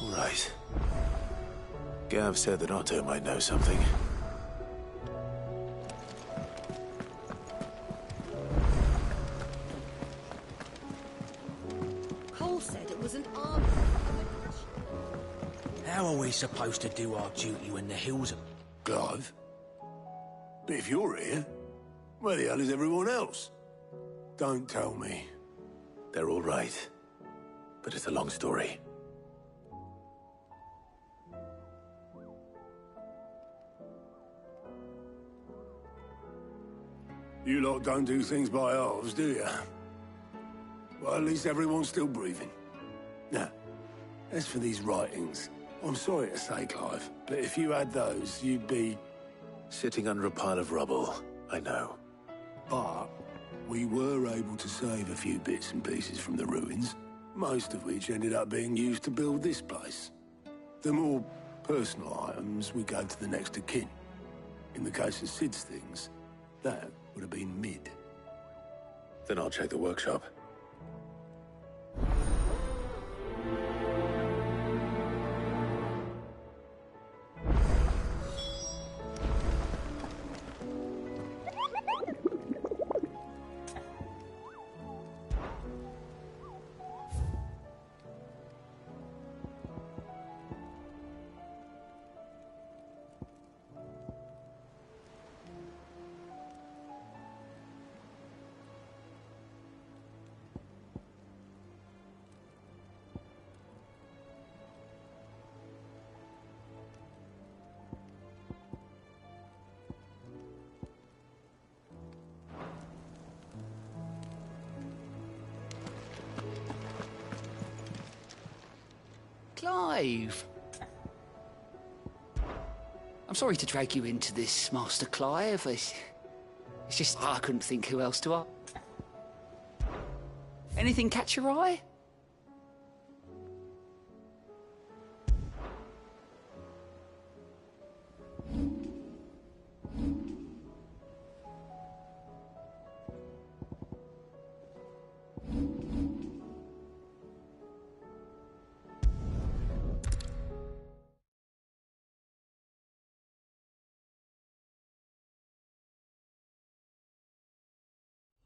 Right. Gav said that Otto might know something. Cole said it was an army. How are we supposed to do our duty when the hills are... Clive? But if you're here, where the hell is everyone else? Don't tell me. They're all right. But it's a long story. You lot don't do things by halves, do you? Well, at least everyone's still breathing. Now, as for these writings, I'm sorry to say, Clive, but if you had those, you'd be... Sitting under a pile of rubble, I know. But we were able to save a few bits and pieces from the ruins, most of which ended up being used to build this place. The more personal items we gave to the next of kin. In the case of Sid's things, that would have been mid. Then I'll check the workshop. Clive! I'm sorry to drag you into this, Master Clive. It's just I couldn't think who else to ask. Anything catch your eye?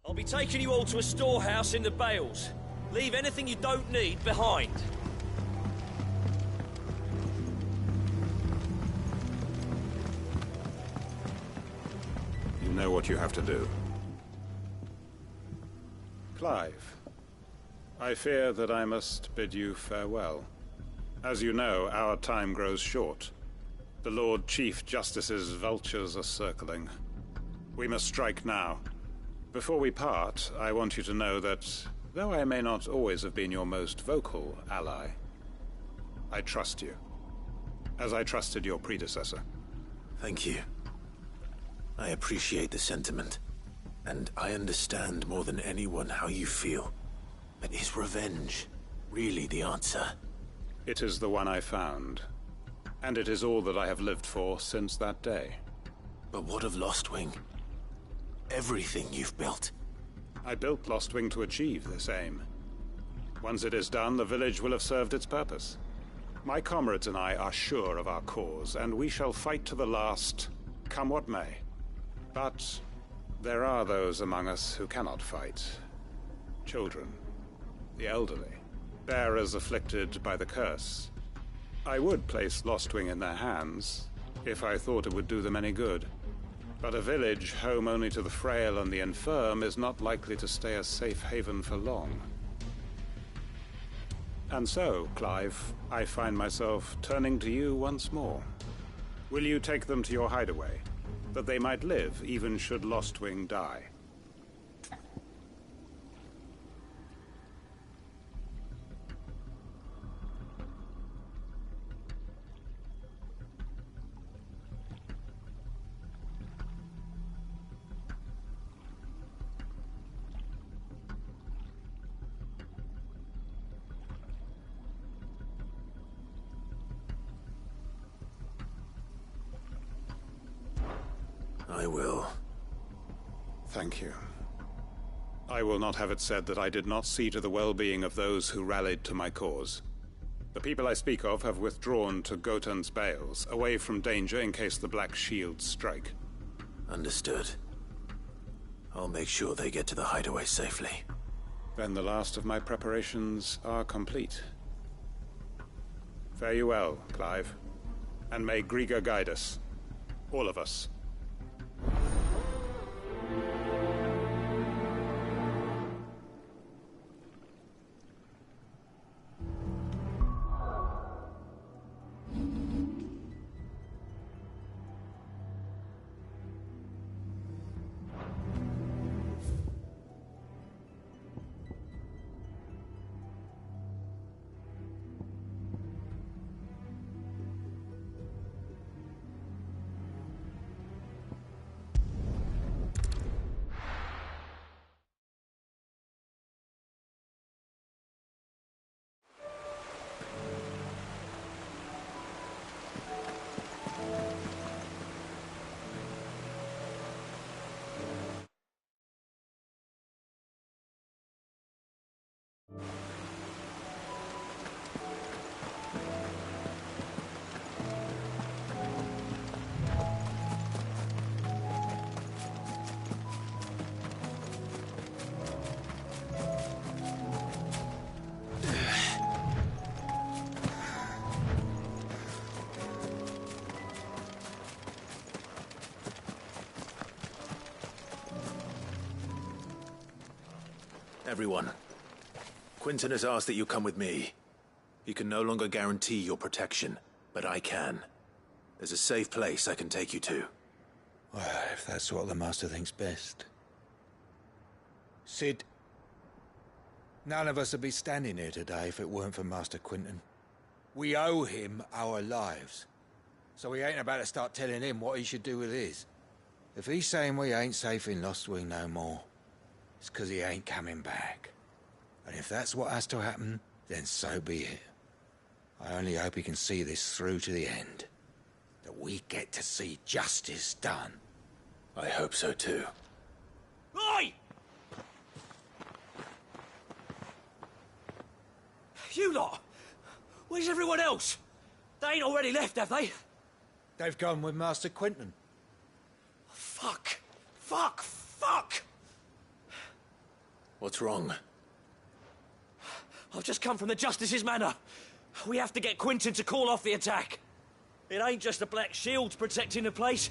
I'll be taking you all to a storehouse in the Bales. Leave anything you don't need behind. You know what you have to do. Clive, I fear that I must bid you farewell. As you know, our time grows short. The Lord Chief Justice's vultures are circling. We must strike now. Before we part, I want you to know that, though I may not always have been your most vocal ally, I trust you, as I trusted your predecessor. Thank you. I appreciate the sentiment, and I understand more than anyone how you feel. But is revenge really the answer? It is the one I found, and it is all that I have lived for since that day. But what of Lostwing? Everything you've built. I built Lostwing to achieve this aim. Once it is done, the village will have served its purpose. My comrades and I are sure of our cause, and we shall fight to the last, come what may. But there are those among us who cannot fight. Children, the elderly, bearers afflicted by the curse. I would place Lostwing in their hands, if I thought it would do them any good. But a village home only to the frail and the infirm is not likely to stay a safe haven for long. And so, Clive, I find myself turning to you once more. Will you take them to your hideaway, that they might live even should Lostwing die? I will. Thank you. I will not have it said that I did not see to the well-being of those who rallied to my cause. The people I speak of have withdrawn to Gotan's Bales, away from danger in case the Black Shields strike. Understood. I'll make sure they get to the hideaway safely. Then the last of my preparations are complete. Fare you well, Clive. And may Griga guide us. All of us. Everyone, Quinton has asked that you come with me. He can no longer guarantee your protection, but I can. There's a safe place I can take you to. Well, if that's what the Master thinks best. Cid, none of us would be standing here today if it weren't for Master Quinton. We owe him our lives. So we ain't about to start telling him what he should do with his. If he's saying we ain't safe in Lostwing no more, it's 'cause he ain't coming back. And if that's what has to happen, then so be it. I only hope he can see this through to the end. That we get to see justice done. I hope so too. Oi! You lot! Where's everyone else? They ain't already left, have they? They've gone with Master Quinton. Fuck! Fuck! Fuck! What's wrong? I've just come from the Justice's manor. We have to get Quinton to call off the attack. It ain't just the Black Shields protecting the place.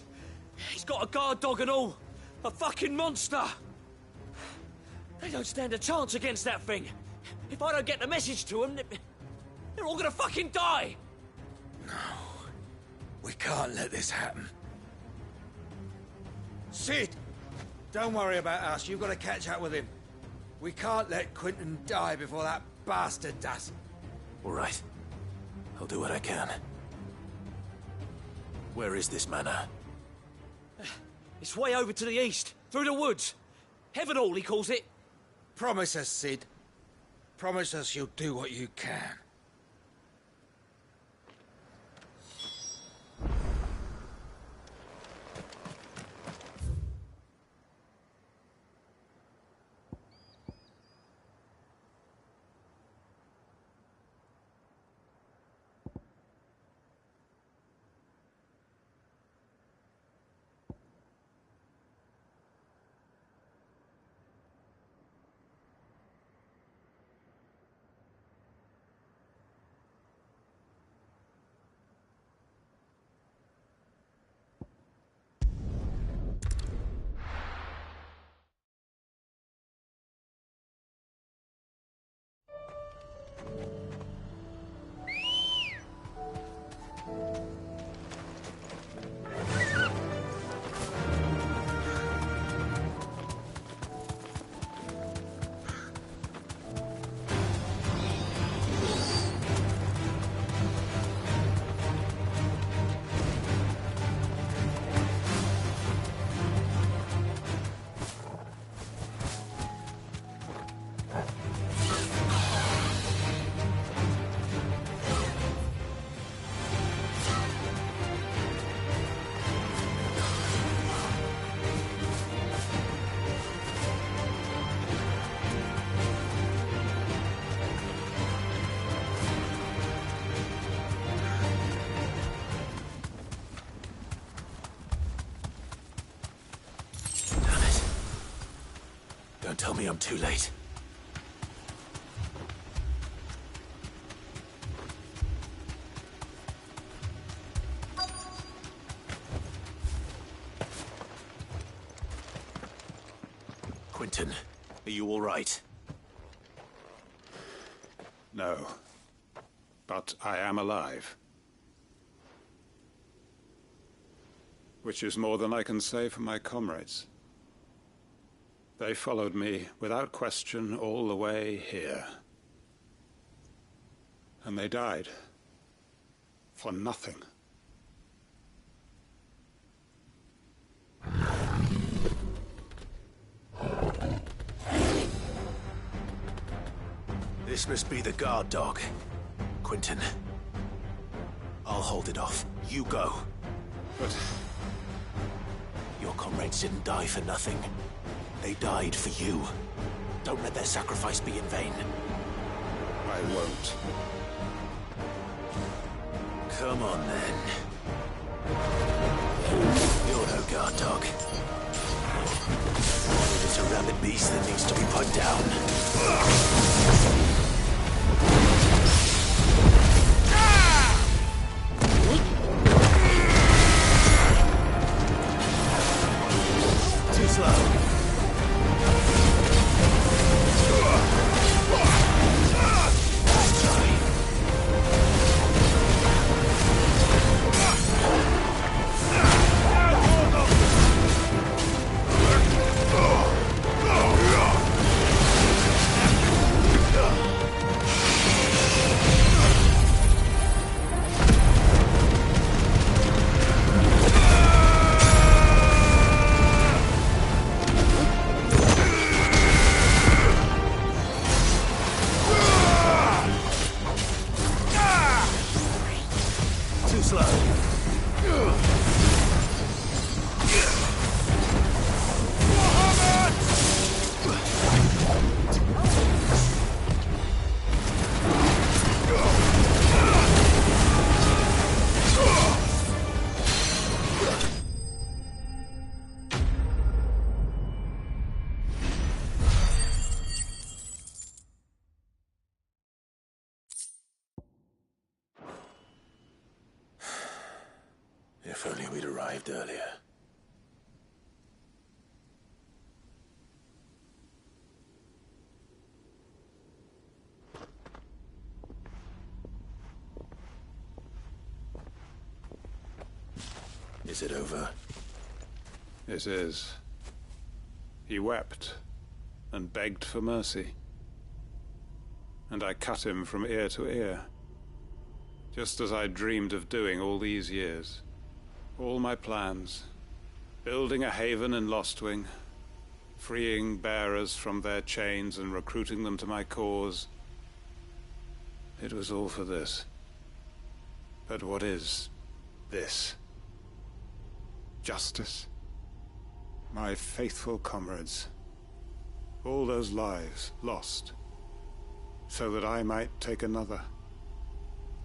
He's got a guard dog and all. A fucking monster. They don't stand a chance against that thing. If I don't get the message to them, they're all gonna fucking die. No. We can't let this happen. Cid! Don't worry about us. You've got to catch up with him. We can't let Quinton die before that bastard does. All right. I'll do what I can. Where is this manor? It's way over to the east, through the woods. Heavenhall, he calls it. Promise us, Cid. Promise us you'll do what you can. me I'm too late. Quentin, are you all right? No. But I am alive. Which is more than I can say for my comrades. They followed me without question all the way here. And they died. For nothing. This must be the guard dog. Quentin. I'll hold it off. You go. But your comrades didn't die for nothing. They died for you. Don't let their sacrifice be in vain. I won't. Come on, then. You're no guard dog. You're just a rabid beast that needs to be put down. Too slow. If only we'd arrived earlier. Is it over? It is. He wept and begged for mercy. And I cut him from ear to ear, just as I dreamed of doing all these years. All my plans, building a haven in Lostwing, freeing bearers from their chains and recruiting them to my cause. It was all for this. But what is this? Justice? My faithful comrades. All those lives lost, so that I might take another.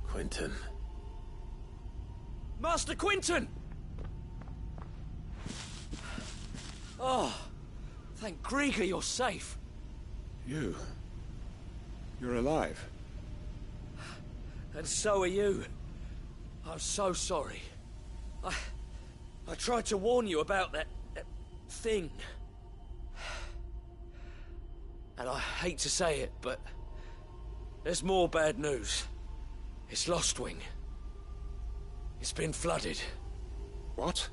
Quentin. Master Quentin! Oh, thank Grieger you're safe. You're alive. And so are you. I'm so sorry. I tried to warn you about that thing. And I hate to say it, but there's more bad news. It's Lostwing. It's been flooded. What?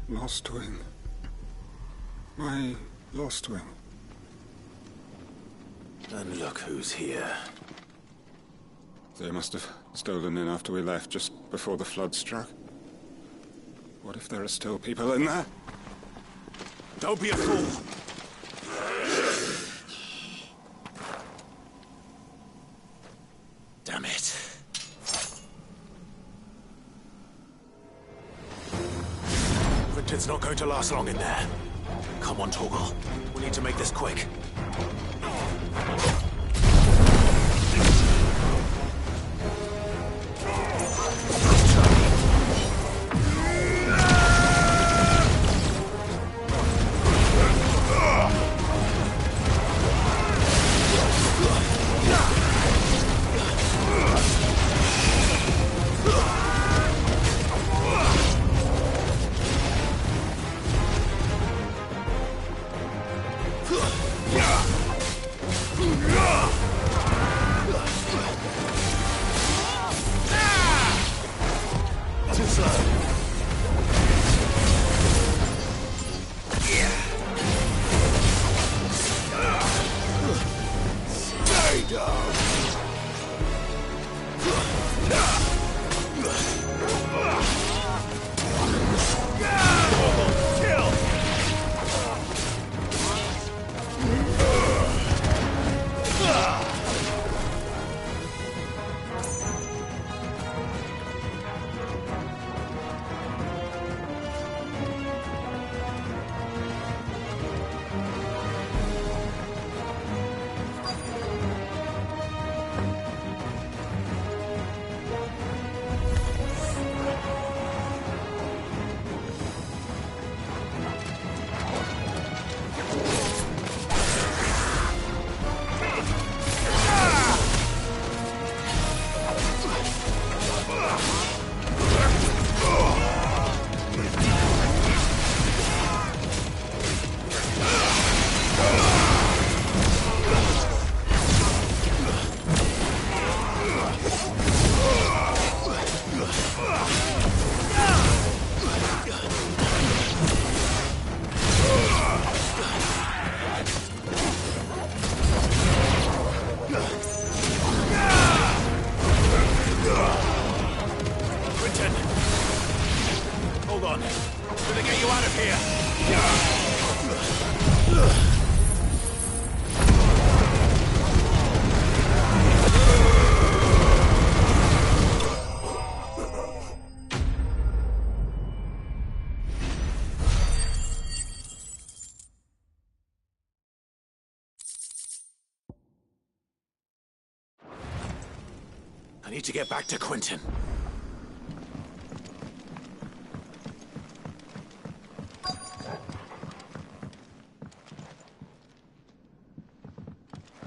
Lostwing. My Lostwing. And look who's here. They must have stolen in after we left, just before the flood struck. What if there are still people in there? Don't be a fool! Damn it. Quinton's not going to last long in there. Come on, Torgal. We need to make this quick. I need to get back to Quinton.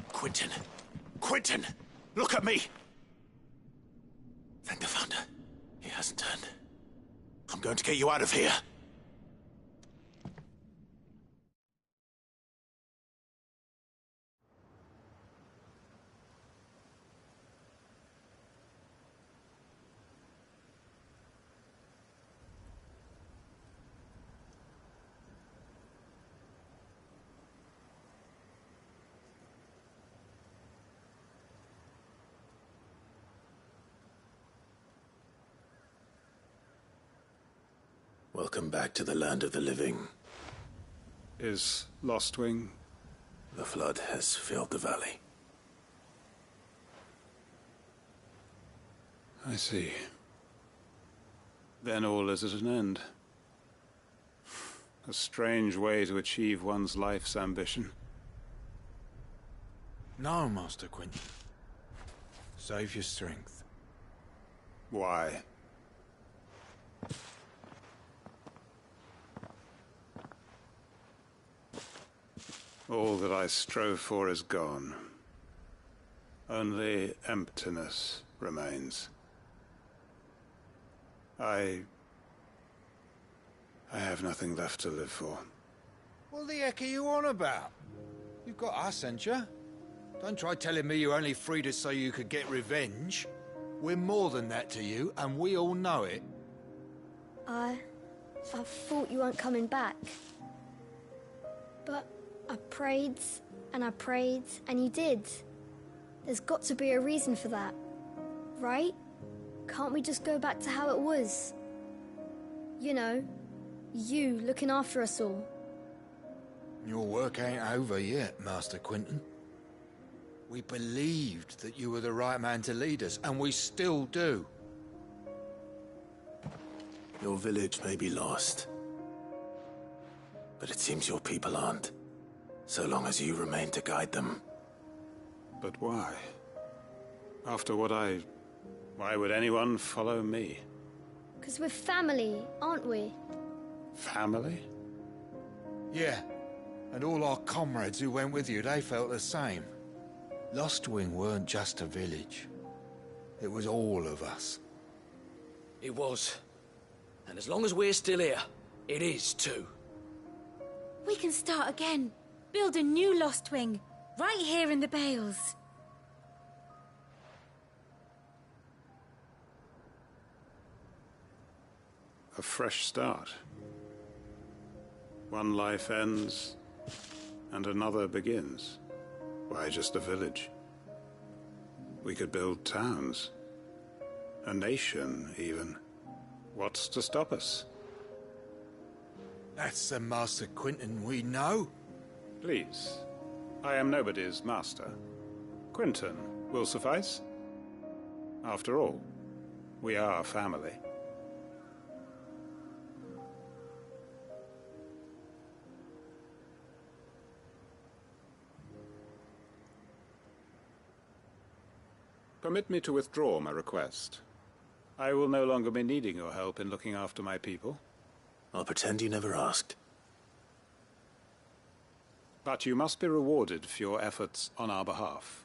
Quinton! Quinton! Look at me! Thank the Founder. He hasn't turned. I'm going to get you out of here. Welcome back to the land of the living. Is Lostwing? The flood has filled the valley. I see. Then all is at an end. A strange way to achieve one's life's ambition. No, Master Quinton. Save your strength. Why? All that I strove for is gone. Only emptiness remains. I have nothing left to live for. What the heck are you on about? You've got us, ain't you? Don't try telling me you only freed us so you could get revenge. We're more than that to you, and we all know it. I thought you weren't coming back. But I prayed, and you did. There's got to be a reason for that, right? Can't we just go back to how it was? You know, you looking after us all. Your work ain't over yet, Master Quinton. We believed that you were the right man to lead us, and we still do. Your village may be lost, But it seems your people aren't. So long as you remain to guide them. But why? After what why would anyone follow me? 'Cause we're family, aren't we? Family? Yeah, and all our comrades who went with you, they felt the same. Lostwing weren't just a village. It was all of us. It was. And as long as we're still here, it is too. We can start again. Build a new Lostwing. Right here in the Bales. A fresh start. One life ends, and another begins. Why just a village? We could build towns. A nation, even. What's to stop us? That's the Master Quinton we know. Please. I am nobody's master. Quinton will suffice. After all, we are family. Permit me to withdraw my request. I will no longer be needing your help in looking after my people. I'll pretend you never asked. But you must be rewarded for your efforts on our behalf.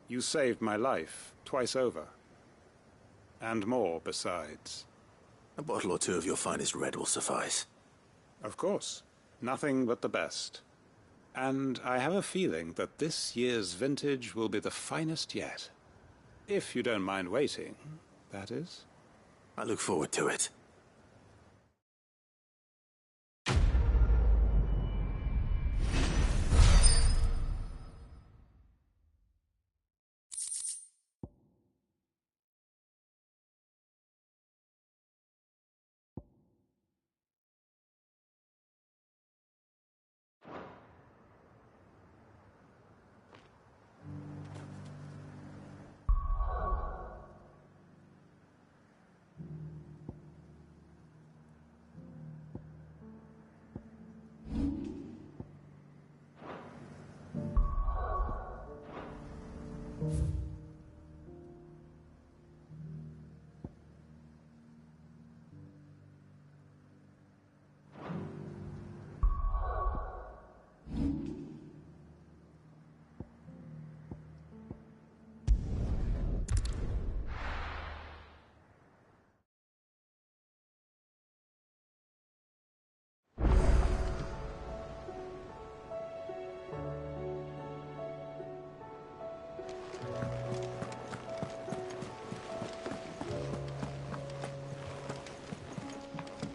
You saved my life twice over. And more besides. A bottle or two of your finest red will suffice. Of course. Nothing but the best. And I have a feeling that this year's vintage will be the finest yet. If you don't mind waiting, that is. I look forward to it.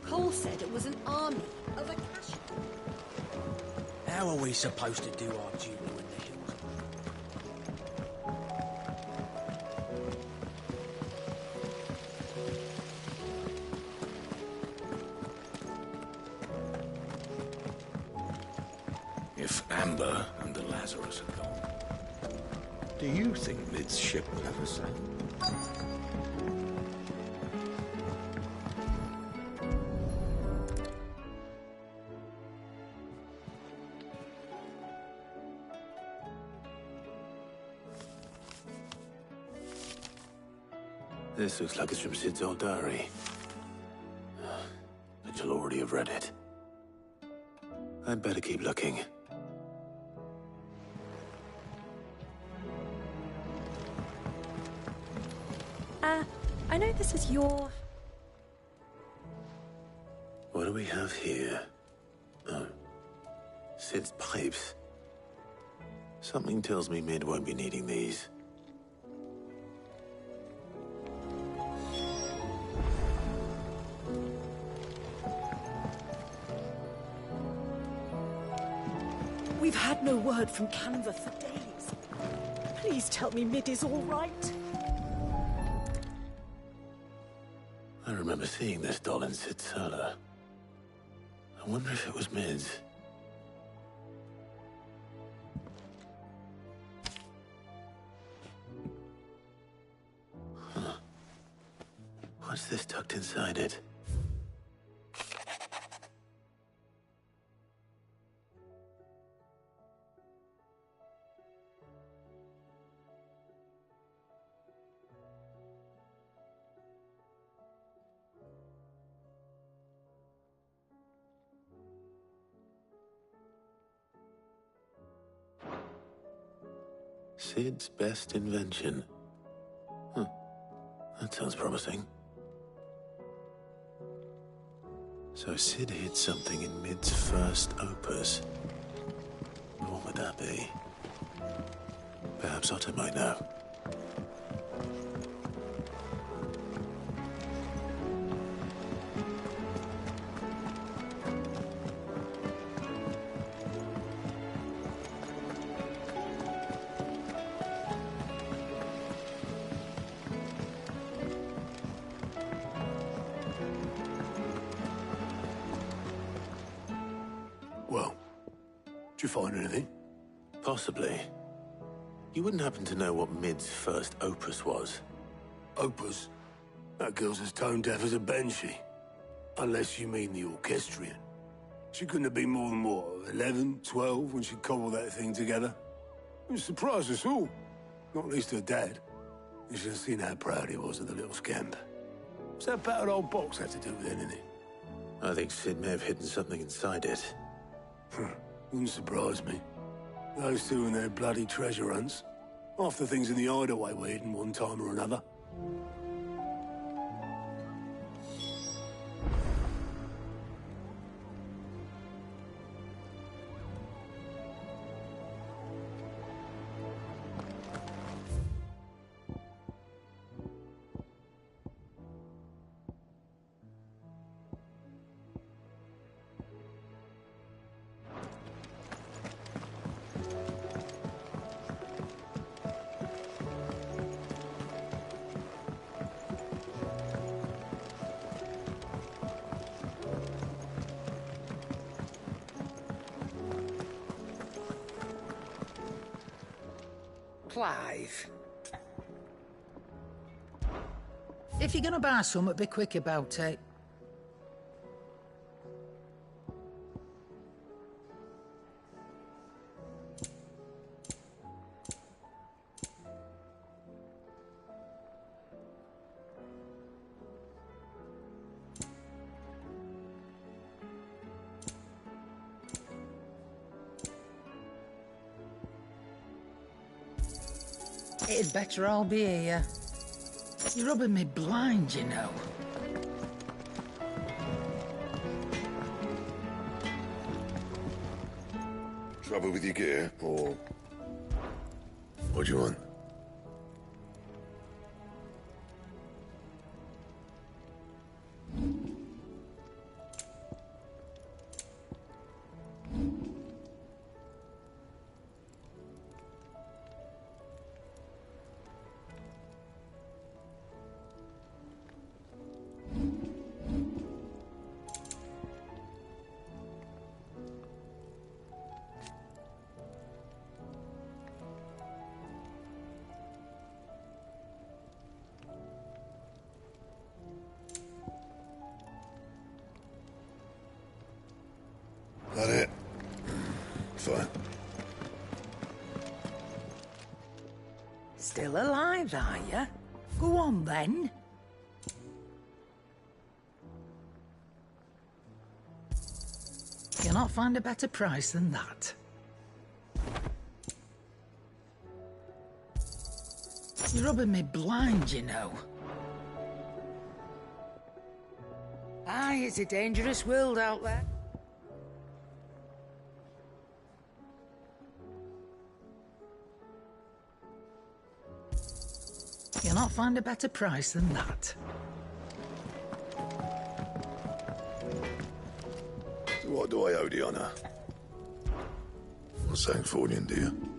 Cole said it was an army of Akasha. How are we supposed to do our duty in the hills? If Amber and the Lazarus are gone, do you think Mid's ship will ever sail? This looks like it's from Sid's old diary. But you'll already have read it. I'd better keep looking. I know this is your... What do we have here? Oh. Sid's pipes. Something tells me Mid won't be needing these. We've had no word from Canva for days. Please tell me Mid is all right. I remember seeing this doll in Sid's cellar. I wonder if it was Mid's. Huh. What's this tucked inside it? Sid's best invention. Huh. That sounds promising. So Sid hid something in Mid's first opus. What would that be? Perhaps Otto might know. Well, did you find anything? Possibly. You wouldn't happen to know what Mid's first opus was? Opus? That girl's as tone deaf as a banshee. Unless you mean the orchestrion. She couldn't have been more than, what, 11, 12 when she cobbled that thing together? It surprised us all. Not least her dad. You should have seen how proud he was of the little scamp. What's that battered old box had to do with anything? I think Sid may have hidden something inside it. Wouldn't surprise me. Those two and their bloody treasure hunts. Half the things in the hideaway were hidden one time or another. Clive. If you're gonna buy something, be quick about it. It'd better all be here. You're rubbing me blind, you know. Trouble with your gear, or... What do you want? That it? Fine. Still alive, are you? Go on, then. You'll not find a better price than that. You're rubbing me blind, you know. Aye, it's a dangerous world out there. You'll not find a better price than that. So what do I owe the honour? Not saying Fordian, do you?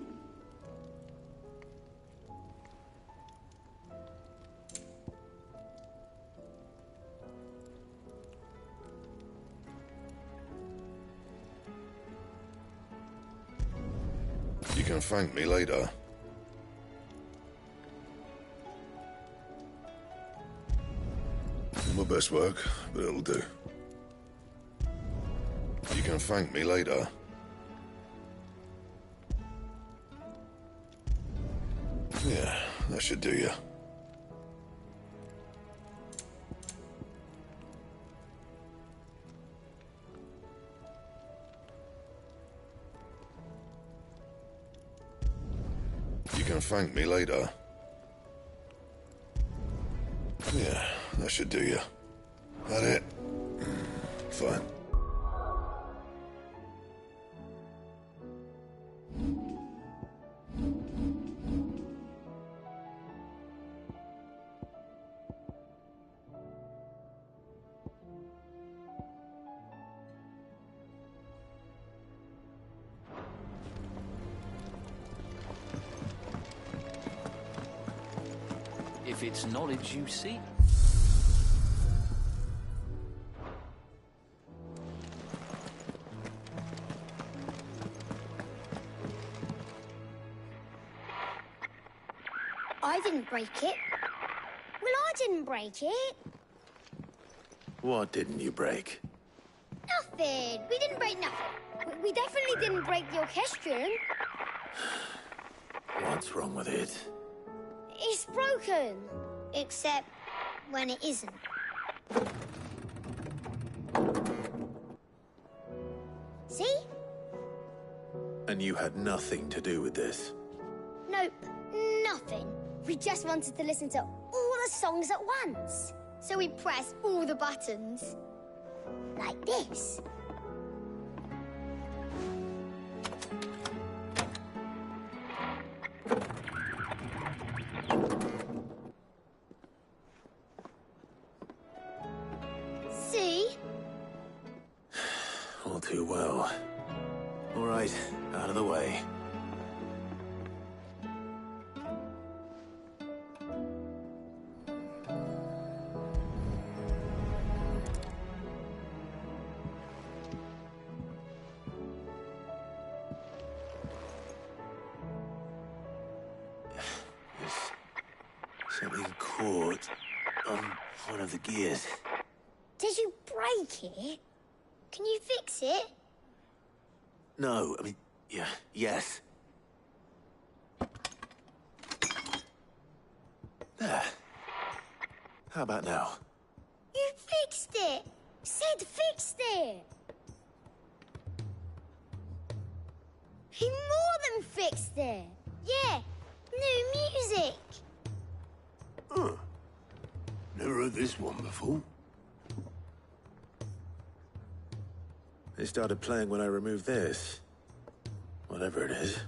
You can thank me later. My best work, but it'll do. You can thank me later. Yeah, that should do you. You can thank me later. Yeah, that should do you. That it? Fine. If it's knowledge you seek. I didn't break it. Well, I didn't break it. What didn't you break? Nothing. We didn't break nothing. We definitely didn't break the orchestrion. What's wrong with it? It's broken. Except when it isn't. See? And you had nothing to do with this? Nope, nothing. We just wanted to listen to all the songs at once. So we pressed all the buttons. Like this. See? All too well. All right, out of the way. Something caught on one of the gears. Did you break it? Can you fix it? No, I mean, yeah, yes. There. How about now? You fixed it! Sid fixed it! He more than fixed it! Yeah, new music! Huh. Never heard this one before. They started playing when I removed this. Whatever it is.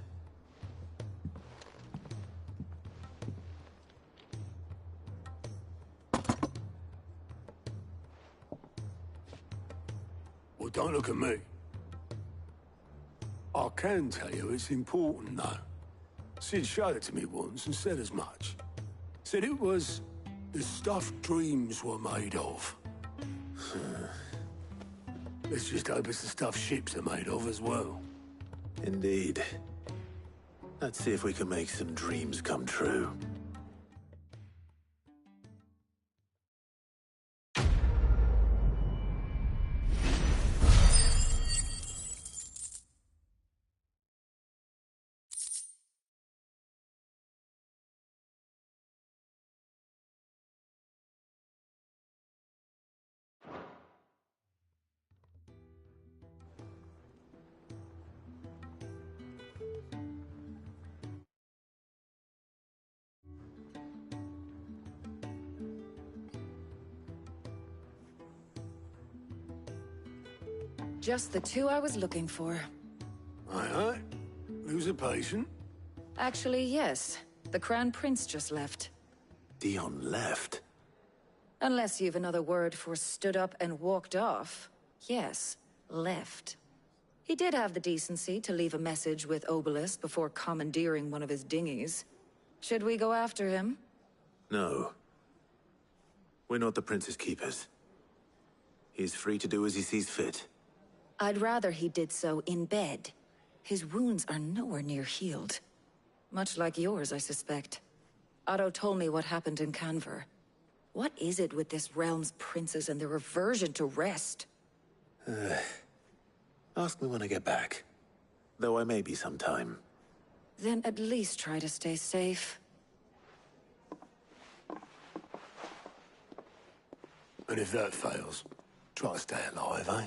Well, don't look at me. I can tell you it's important, though. Sid showed it to me once and said as much. Said it was the stuff dreams were made of. Let's just hope it's the stuff ships are made of as well. Indeed. Let's see if we can make some dreams come true. Just the two I was looking for. Aye. Lose a patient? Actually, yes. The Crown Prince just left. Dion left? Unless you've another word for stood up and walked off. Yes, left. He did have the decency to leave a message with Obelisk before commandeering one of his dinghies. Should we go after him? No. We're not the Prince's keepers. He's free to do as he sees fit. I'd rather he did so in bed. His wounds are nowhere near healed. Much like yours, I suspect. Otto told me what happened in Canver. What is it with this realm's princes and their aversion to rest? Ask me when I get back. Though I may be sometime. Then at least try to stay safe. And if that fails, try to stay alive, eh?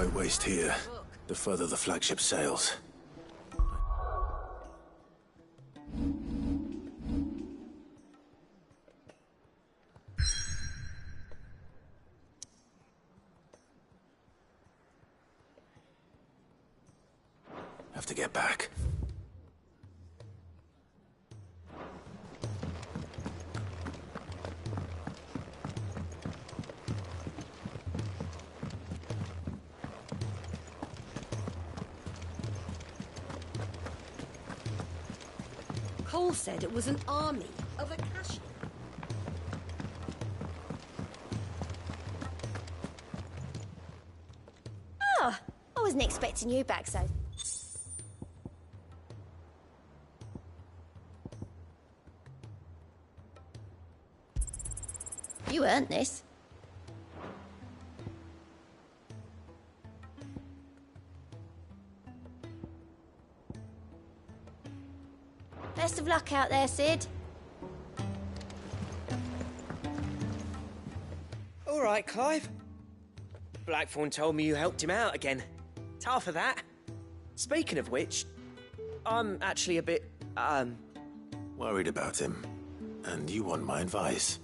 float waste here, the further the flagship sails. Have to get back. Cole said it was an army of Akashi. Oh, I wasn't expecting you back so. You earned this. Best of luck out there, Sid. All right, Clive. Blackthorn told me you helped him out again. Tough for that. Speaking of which, I'm actually a bit, Worried about him. And you want my advice.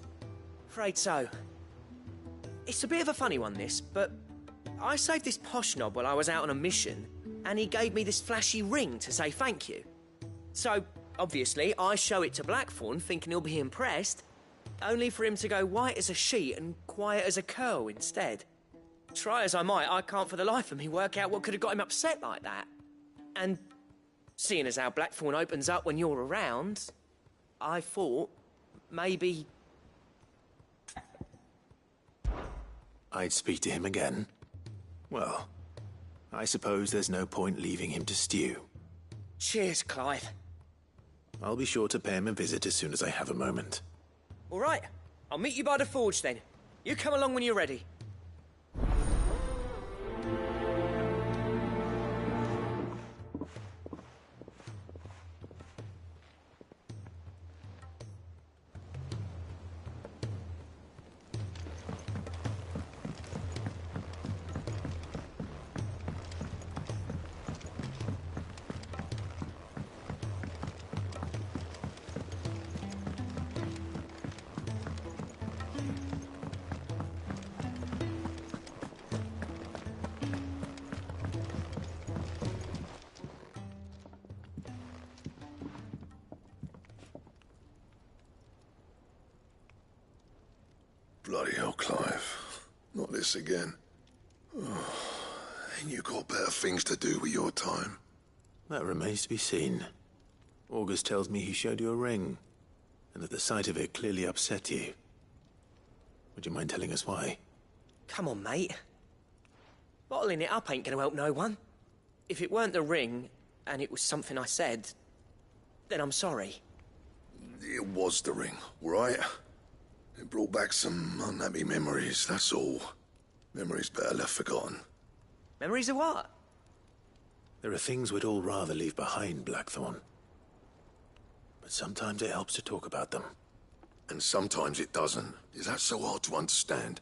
Afraid so. It's a bit of a funny one, this, but I saved this posh knob while I was out on a mission, and he gave me this flashy ring to say thank you. So, obviously, I show it to Blackthorn, thinking he'll be impressed, only for him to go white as a sheet and quiet as a curl instead. Try as I might, I can't for the life of me work out what could have got him upset like that. And seeing as how Blackthorn opens up when you're around, I thought maybe... I'd speak to him again. Well, I suppose there's no point leaving him to stew. Cheers, Clive. I'll be sure to pay him a visit as soon as I have a moment. All right, I'll meet you by the forge then. You come along when you're ready. Bloody hell, Clive. Not this again. Oh, ain't you got better things to do with your time? That remains to be seen. August tells me he showed you a ring, and that the sight of it clearly upset you. Would you mind telling us why? Come on, mate. Bottling it up ain't gonna help no one. If it weren't the ring, and it was something I said, then I'm sorry. It was the ring, all right? It brought back some unhappy memories, that's all. Memories better left forgotten. Memories of what? There are things we'd all rather leave behind, Blackthorn. But sometimes it helps to talk about them. And sometimes it doesn't. Is that so hard to understand?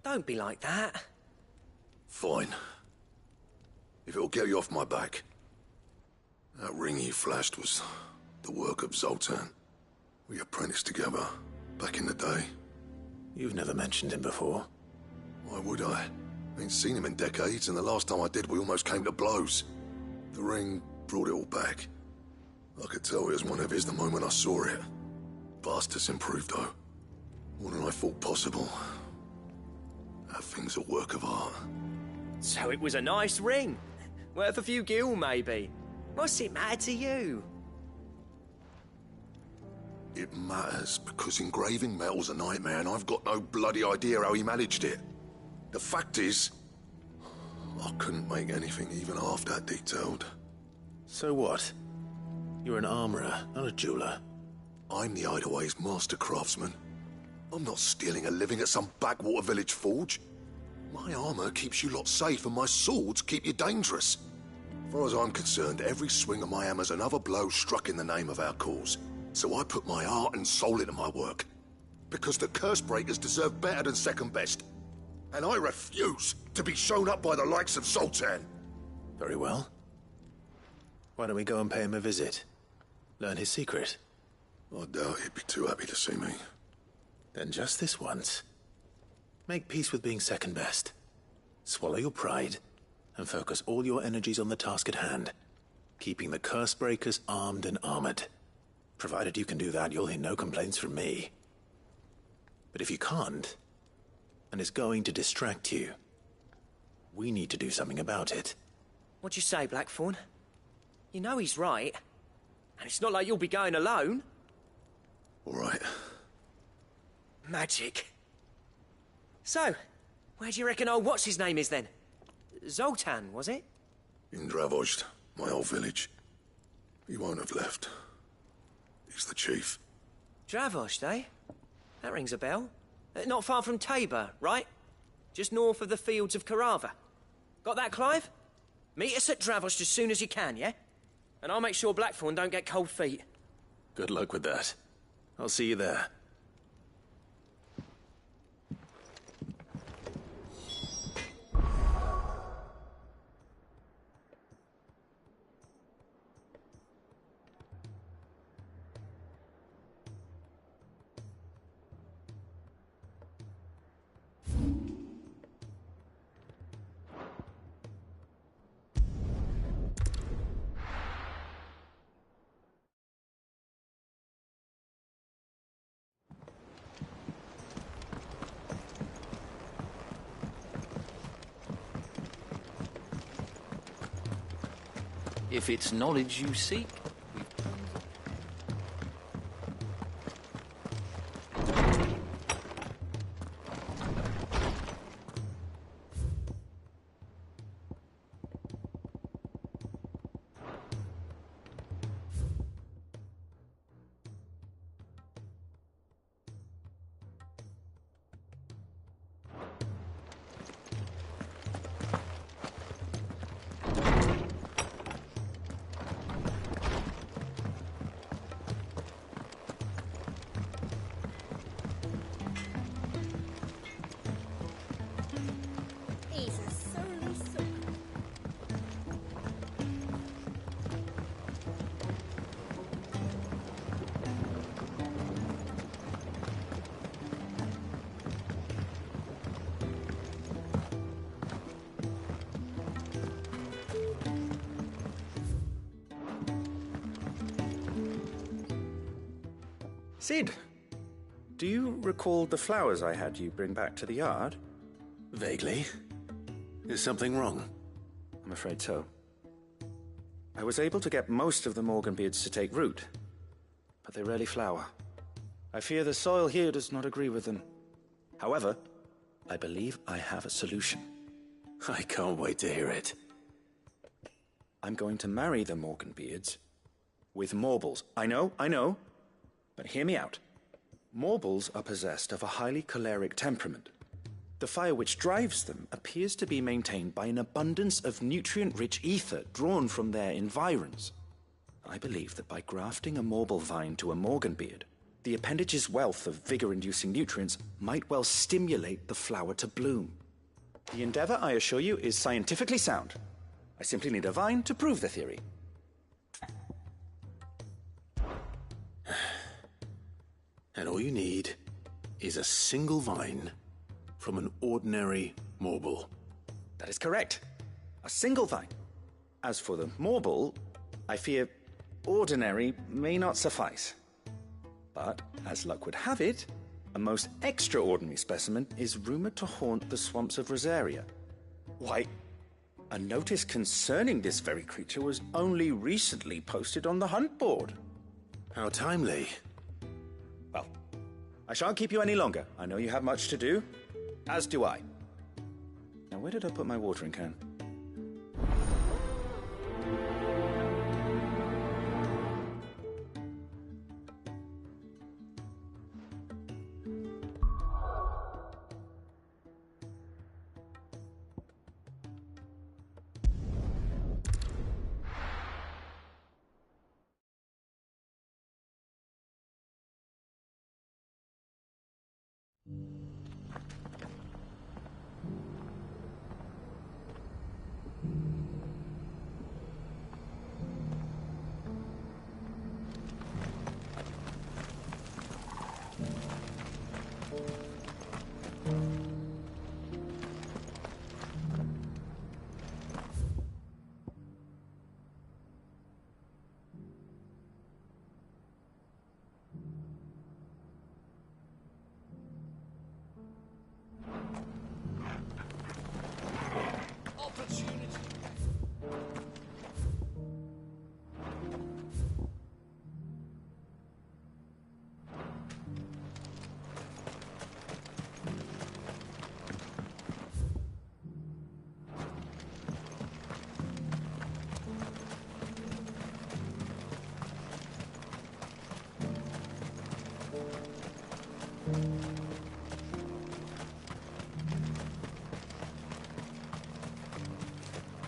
Don't be like that. Fine. If it'll get you off my back. That ring he flashed was the work of Zoltan. We apprenticed together, back in the day. You've never mentioned him before. Why would I? Ain't seen him in decades, and the last time I did, we almost came to blows. The ring brought it all back. I could tell it was one of his the moment I saw it. Bastard's improved, though. More than I thought possible. That thing's a work of art. So it was a nice ring. Worth a few gil, maybe. What's it matter to you? It matters because engraving metal's a nightmare, and I've got no bloody idea how he managed it. The fact is, I couldn't make anything even half that detailed. So what? You're an armorer, not a jeweler. I'm the Hideaway's master craftsman. I'm not stealing a living at some backwater village forge. My armor keeps you lot safe, and my swords keep you dangerous. As far as I'm concerned, every swing of my hammer's another blow struck in the name of our cause. So I put my heart and soul into my work. Because the curse breakers deserve better than second best. And I refuse to be shown up by the likes of Zoltan. Very well. Why don't we go and pay him a visit? Learn his secret. I doubt he'd be too happy to see me. Then just this once. Make peace with being second best. Swallow your pride, and focus all your energies on the task at hand. Keeping the Curse Breakers armed and armored. Provided you can do that, you'll hear no complaints from me. But if you can't, and it's going to distract you, we need to do something about it. What'd you say, Blackthorn? You know he's right. And it's not like you'll be going alone. All right. Magic. So, where do you reckon old what's-his-name is then? Zoltan, was it? In Dravozd, my old village. He won't have left. He's the chief. Dravozd, eh? That rings a bell. Not far from Tabor, right? Just north of the fields of Carava. Got that, Clive? Meet us at Dravozd as soon as you can, yeah? And I'll make sure Blackthorn don't get cold feet. Good luck with that. I'll see you there. If it's knowledge you seek, Cid, do you recall the flowers I had you bring back to the yard? Vaguely. Is something wrong? I'm afraid so. I was able to get most of the Morganbeards to take root, but they rarely flower. I fear the soil here does not agree with them. However, I believe I have a solution. I can't wait to hear it. I'm going to marry the Morganbeards with Morbles. I know. But hear me out. Morbles are possessed of a highly choleric temperament. The fire which drives them appears to be maintained by an abundance of nutrient-rich ether drawn from their environs. I believe that by grafting a Morble vine to a Morganbeard, the appendage's wealth of vigor-inducing nutrients might well stimulate the flower to bloom. The endeavor, I assure you, is scientifically sound. I simply need a vine to prove the theory. And all you need is a single vine from an ordinary Morble. That is correct. A single vine. As for the Morble, I fear ordinary may not suffice. But, as luck would have it, a most extraordinary specimen is rumored to haunt the swamps of Rosaria. Why, a notice concerning this very creature was only recently posted on the hunt board. How timely. Well, I shan't keep you any longer. I know you have much to do, as do I. Now, where did I put my watering can?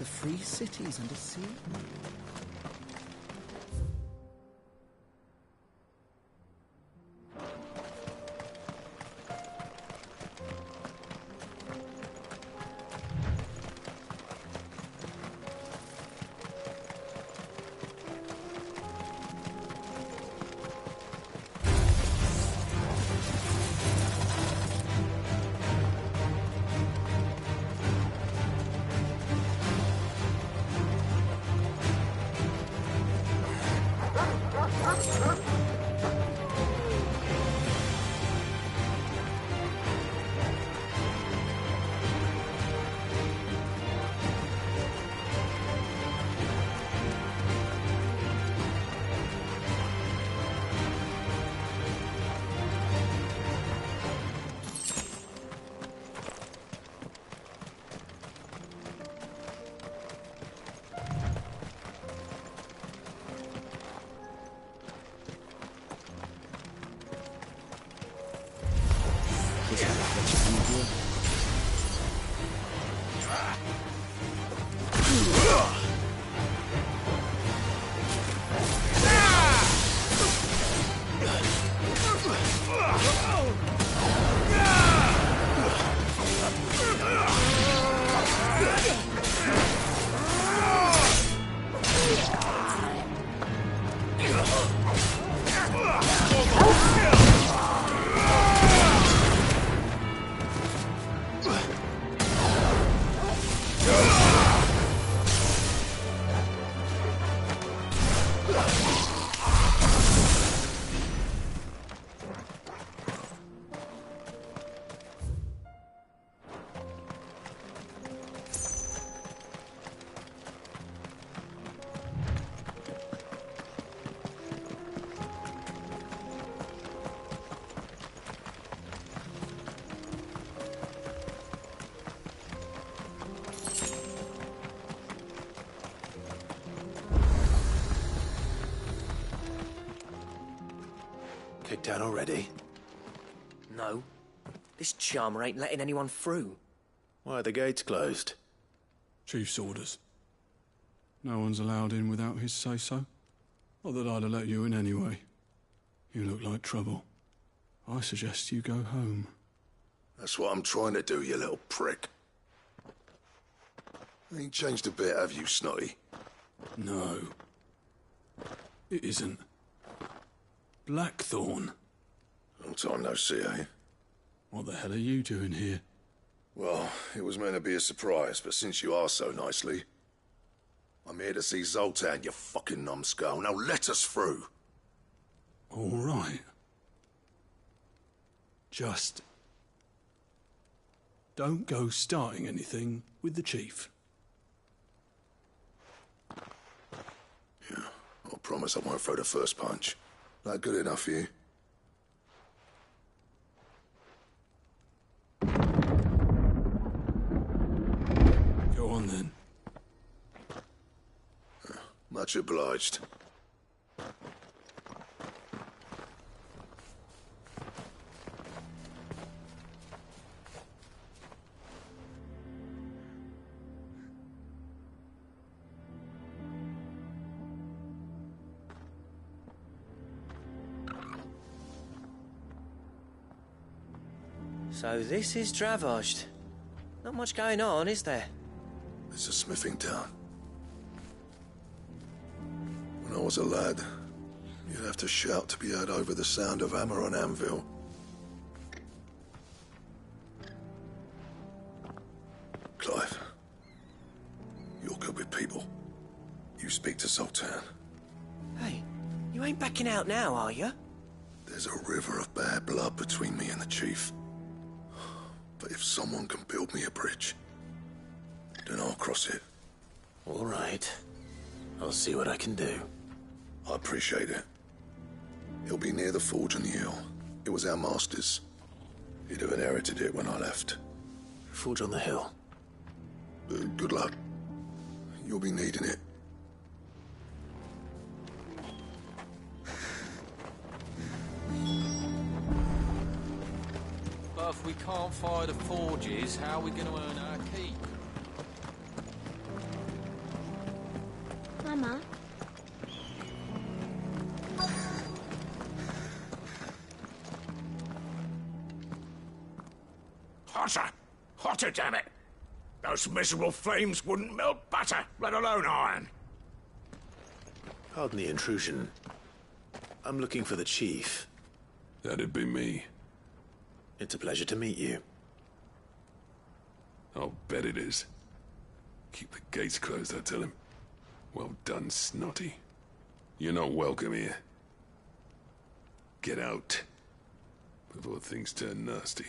the free cities under sea. Kicked down already? No. This charmer ain't letting anyone through. Why are the gates closed? Chief's orders. No one's allowed in without his say-so. Not that I'd have let you in anyway. You look like trouble. I suggest you go home. That's what I'm trying to do, you little prick. Ain't changed a bit, have you, Snotty? No. It isn't. Blackthorn. Long time no see, eh? What the hell are you doing here? Well, it was meant to be a surprise, but since you are so nicely, I'm here to see Zoltan, you fucking numbskull. Now let us through. All right. Just don't go starting anything with the chief. Yeah, I'll promise I won't throw the first punch. That good enough for you? Go on then. Much obliged. So this is Dravozd. Not much going on, is there? It's a smithing town. When I was a lad, you'd have to shout to be heard over the sound of hammer on anvil. Clive, you're good with people. You speak to Zoltan. Hey, you ain't backing out now, are you? There's a river of bad blood between me and the chief. But if someone can build me a bridge, then I'll cross it. All right. I'll see what I can do. I appreciate it. It'll be near the forge on the hill. It was our master's. He'd have inherited it when I left. Forge on the hill. Good luck. You'll be needing it. But if we can't fire the forges, how are we going to earn our keep? hammer. Hotter! Hotter, damn it! Those miserable flames wouldn't melt butter, let alone iron. Pardon the intrusion. I'm looking for the chief. That'd be me. It's a pleasure to meet you. I'll bet it is. Keep the gates closed, I tell him. Well done, Snotty. You're not welcome here. Get out. Before things turn nasty.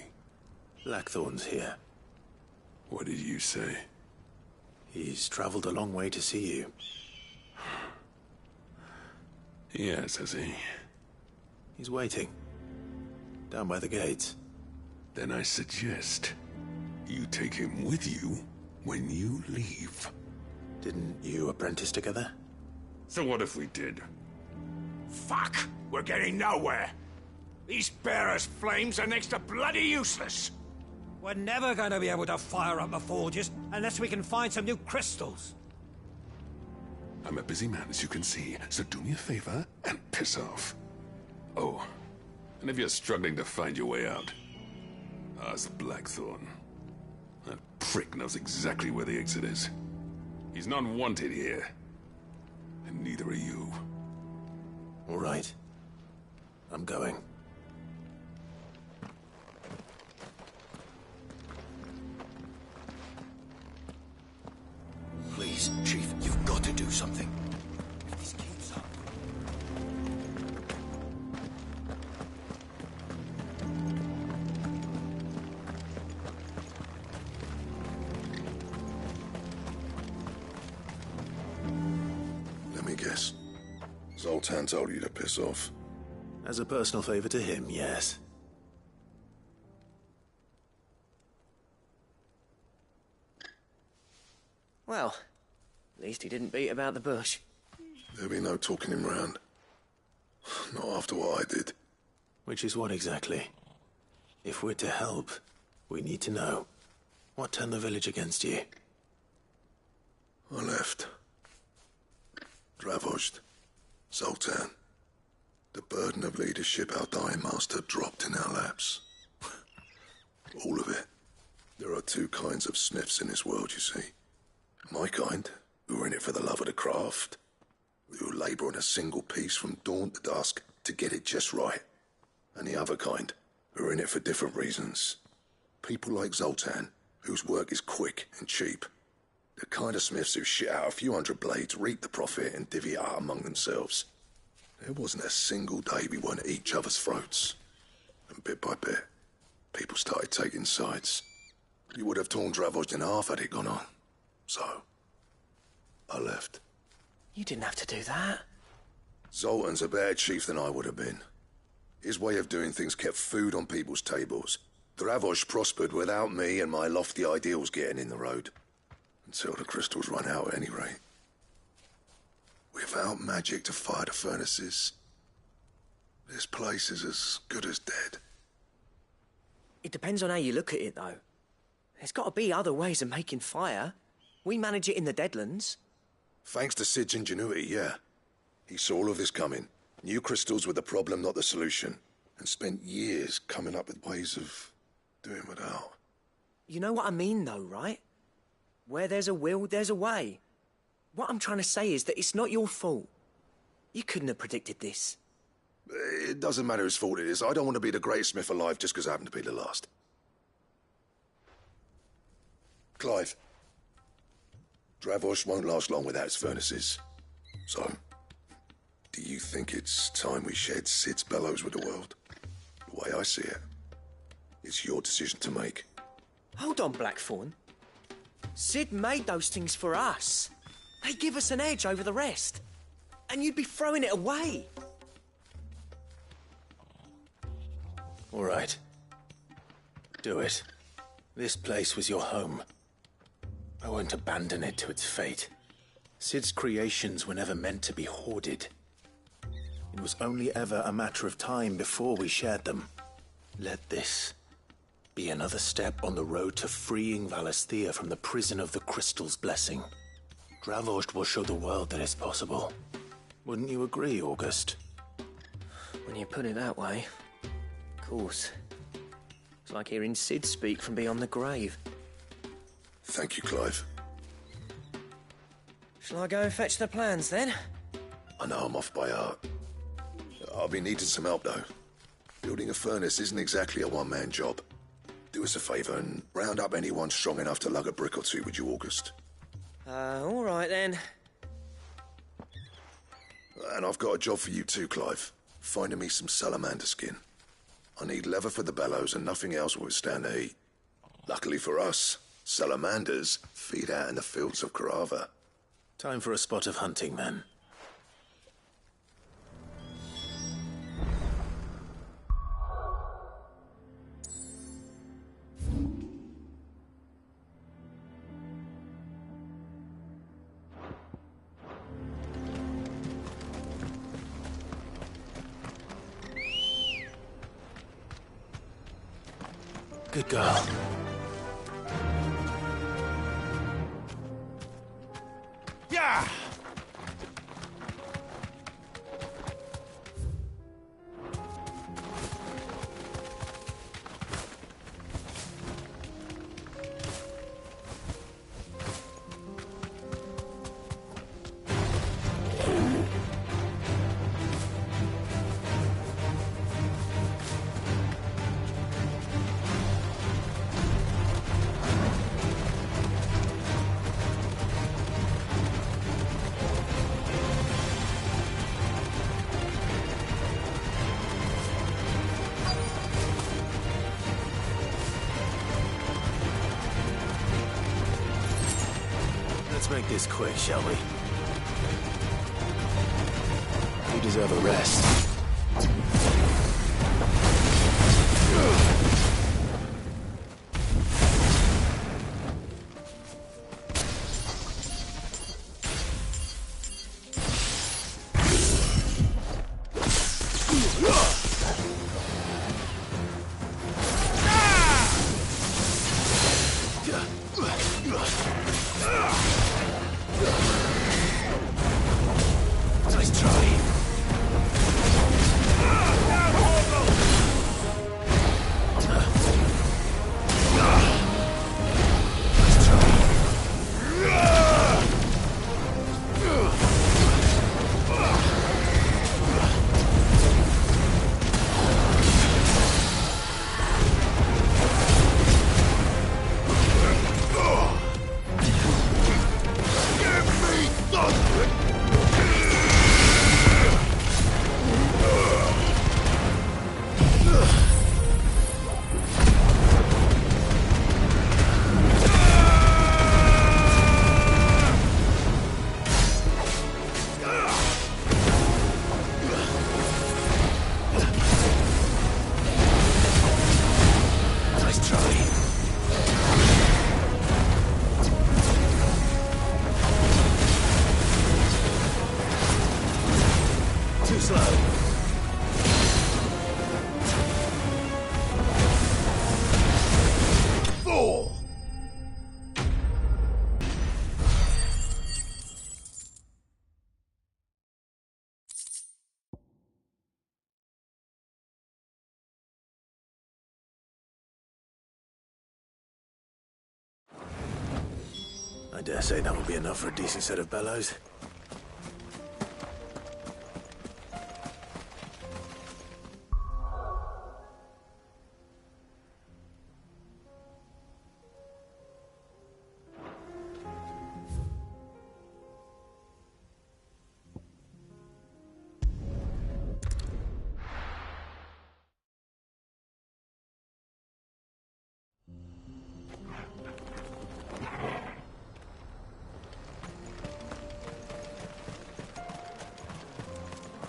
Blackthorn's here. What did you say? He's traveled a long way to see you. Yes, has he? He's waiting. Down by the gates. Then I suggest you take him with you when you leave. Didn't you apprentice together? So what if we did? Fuck! We're getting nowhere. These bearers' flames are next to bloody useless. We're never going to be able to fire up the forges unless we can find some new crystals. I'm a busy man, as you can see, so do me a favor and piss off. Oh, and if you're struggling to find your way out, ask Blackthorn. That prick knows exactly where the exit is. He's not wanted here. And neither are you. All right. I'm going. Please, Chief, you've got to do something. If this keeps up... Let me guess. Zoltan told you to piss off. As a personal favor to him, yes. Well, at least he didn't beat about the bush. There'll be no talking him round. Not after what I did. Which is what exactly? If we're to help, we need to know. What turned the village against you? I left. Dravozd. Zoltan. The burden of leadership our dying master dropped in our laps. All of it. There are two kinds of smiths in this world, you see. My kind, who are in it for the love of the craft, who labour on a single piece from dawn to dusk to get it just right. And the other kind, who are in it for different reasons. People like Zoltan, whose work is quick and cheap. The kind of smiths who shit out a few hundred blades, reap the profit, and divvy it out among themselves. There wasn't a single day we weren't at each other's throats. And bit by bit, people started taking sides. You would have torn Dravozd in half had it gone on. So, I left. You didn't have to do that. Zoltan's a better chief than I would have been. His way of doing things kept food on people's tables. Dravozd prospered without me and my lofty ideals getting in the road. Until the crystals run out at any rate. Without magic to fire the furnaces, this place is as good as dead. It depends on how you look at it, though. There's got to be other ways of making fire. We manage it in the Deadlands. Thanks to Sid's ingenuity, yeah. He saw all of this coming. Knew crystals were the problem, not the solution. And spent years coming up with ways of doing without. You know what I mean, though, right? Where there's a will, there's a way. What I'm trying to say is that it's not your fault. You couldn't have predicted this. It doesn't matter whose fault it is. I don't want to be the greatest smith alive just because I happen to be the last. Clive. Dravozd won't last long without its furnaces. So, do you think it's time we shared Sid's bellows with the world? The way I see it, it's your decision to make. Hold on, Blackthorn. Sid made those things for us. They give us an edge over the rest. And you'd be throwing it away. All right. Do it. This place was your home. I won't abandon it to its fate. Sid's creations were never meant to be hoarded. It was only ever a matter of time before we shared them. Let this be another step on the road to freeing Valisthea from the prison of the Crystal's blessing. Dravost will show the world that it's possible. Wouldn't you agree, August? When you put it that way, of course. It's like hearing Sid speak from beyond the grave. Thank you, Clive. Shall I go and fetch the plans, then? I know I'm off by heart. I'll be needing some help, though. Building a furnace isn't exactly a one-man job. Do us a favour and round up anyone strong enough to lug a brick or two, would you, August? All right, then. And I've got a job for you too, Clive. Finding me some salamander skin. I need leather for the bellows and nothing else will withstand the heat. Luckily for us, salamanders feed out in the fields of Carava. Time for a spot of hunting, then. Good girl. Yeah! Let's make this quick, shall we? You deserve a rest. Nice try. I dare say that will be enough for a decent set of bellows.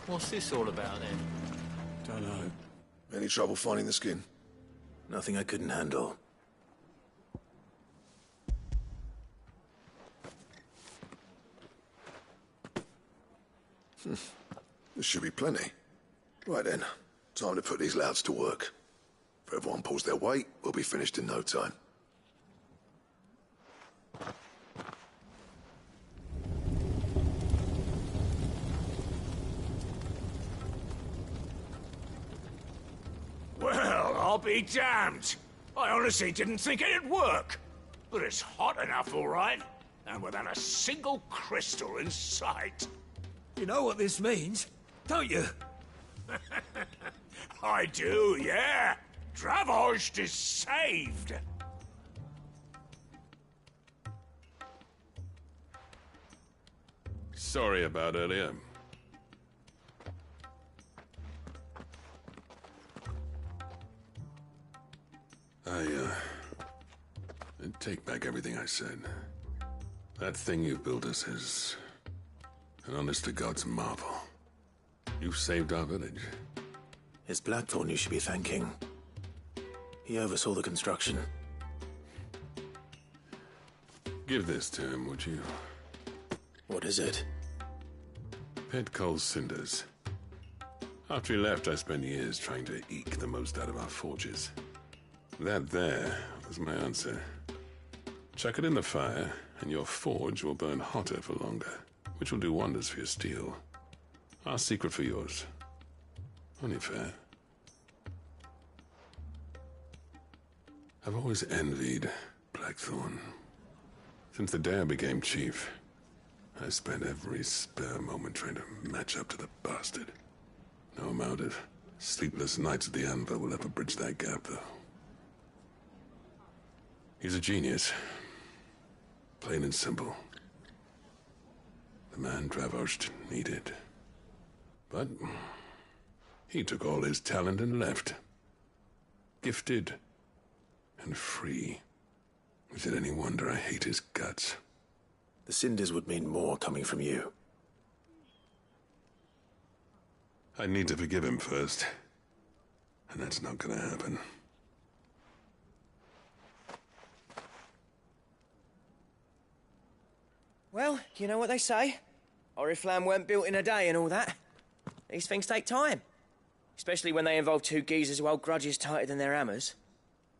What's this all about, then? Don't know. Any trouble finding the skin? Nothing I couldn't handle. There should be plenty. Right then, time to put these louds to work. If everyone pulls their weight, we'll be finished in no time. I'll be damned. I honestly didn't think it'd work. But it's hot enough, all right. And without a single crystal in sight. You know what this means, don't you? I do, yeah. Dravost is saved. Sorry about earlier. I take back everything I said. That thing you built us is an honest-to-God's marvel. You saved our village. It's Blackthorn you should be thanking. He oversaw the construction. Give this to him, would you? What is it? Pet Cole's cinders. After he left, I spent years trying to eke the most out of our forges. That there was my answer. Chuck it in the fire, and your forge will burn hotter for longer, which will do wonders for your steel. Our secret for yours. Only fair. I've always envied Blackthorn. Since the day I became chief, I spent every spare moment trying to match up to the bastard. No amount of sleepless nights at the Anvil will ever bridge that gap, though. He's a genius. Plain and simple. The man Dravost needed. But he took all his talent and left. Gifted and free. Is it any wonder I hate his guts? The cinders would mean more coming from you. I need to forgive him first. And that's not gonna happen. Well, you know what they say. Oriflamme weren't built in a day and all that. These things take time. Especially when they involve two geezers who hold grudges tighter than their hammers.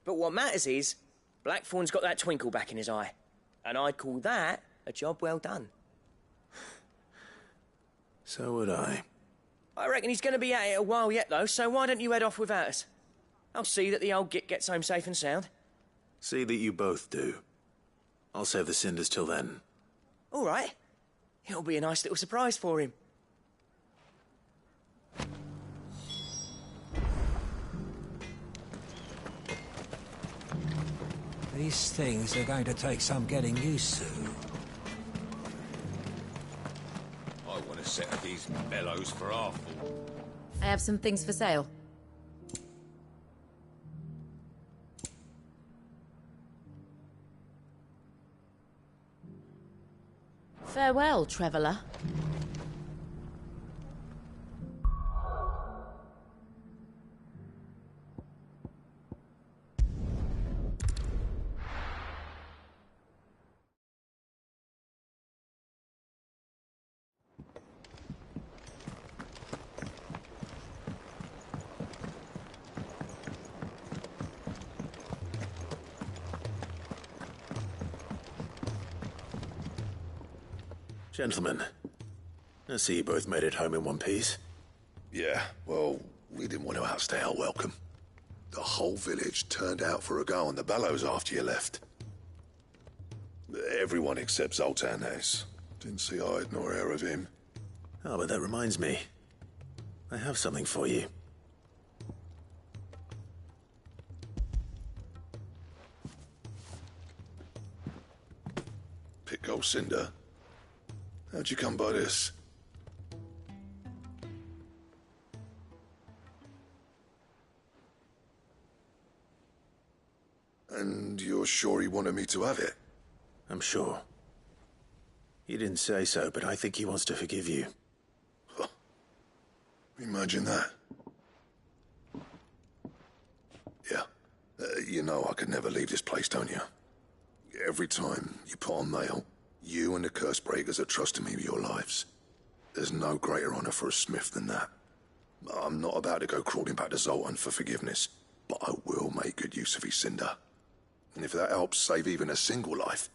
But what matters is, Blackthorn's got that twinkle back in his eye. And I'd call that a job well done. So would I. I reckon he's going to be at it a while yet, though, so why don't you head off without us? I'll see that the old git gets home safe and sound. See that you both do. I'll save the cinders till then. All right. It'll be a nice little surprise for him. These things are going to take some getting used to. I want to set these bellows for Arthur. I have some things for sale. Farewell, traveller. Gentlemen, I see you both made it home in one piece. Yeah, well, we didn't want to outstay our welcome. The whole village turned out for a go on the bellows after you left. Everyone except Zoltan has. Didn't see hide nor hair of him. Oh, but that reminds me. I have something for you. Pit Gold Cinder? How'd you come by this? And you're sure he wanted me to have it? I'm sure. He didn't say so, but I think he wants to forgive you. Huh. Imagine that. Yeah. You know I could never leave this place, don't you? Every time you put on mail, you and the Cursebreakers are trusting me with your lives. There's no greater honor for a smith than that. I'm not about to go crawling back to Zoltan for forgiveness, but I will make good use of his cinder. And if that helps save even a single life,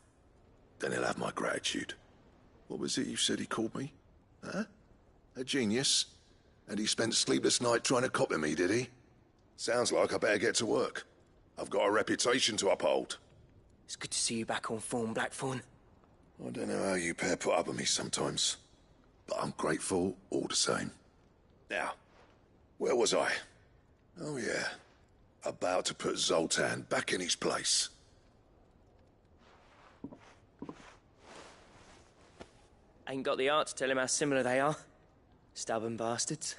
then he'll have my gratitude. What was it you said he called me? Huh? A genius? And he spent sleepless night trying to copy me, did he? Sounds like I better get to work. I've got a reputation to uphold. It's good to see you back on form, Blackthorn. I don't know how you pair put up with me sometimes, but I'm grateful all the same. Now, where was I? Oh yeah, about to put Zoltan back in his place. Ain't got the art to tell him how similar they are. Stubborn bastards.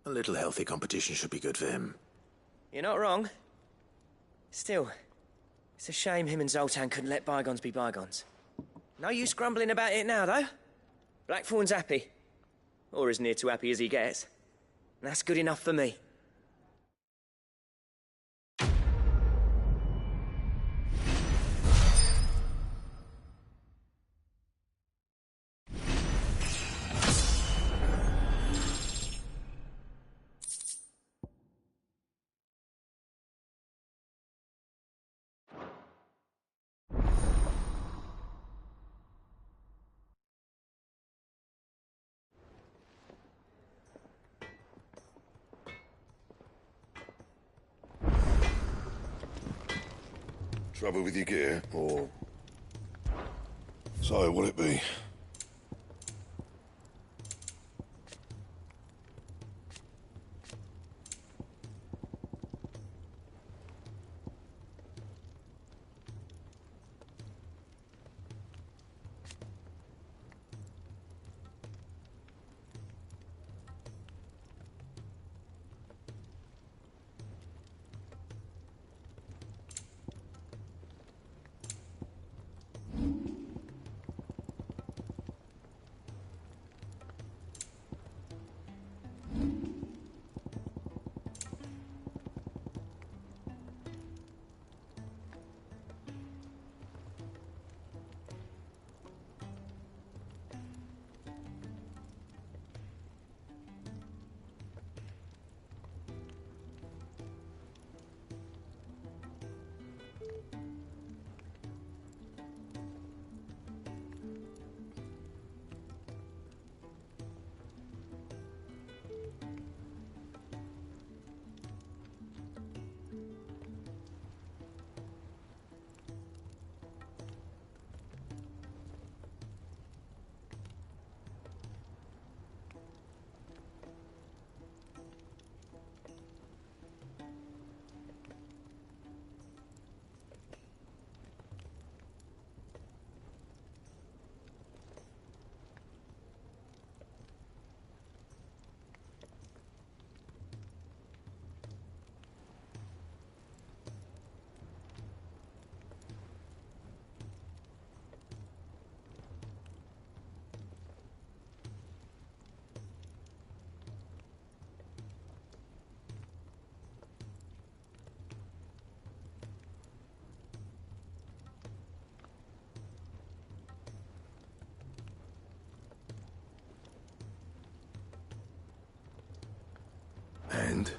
A little healthy competition should be good for him. You're not wrong. Still, it's a shame him and Zoltan couldn't let bygones be bygones. No use grumbling about it now, though. Blackthorn's happy. Or as near to happy as he gets. And that's good enough for me. Trouble with your gear, or... So, what'd it be? And?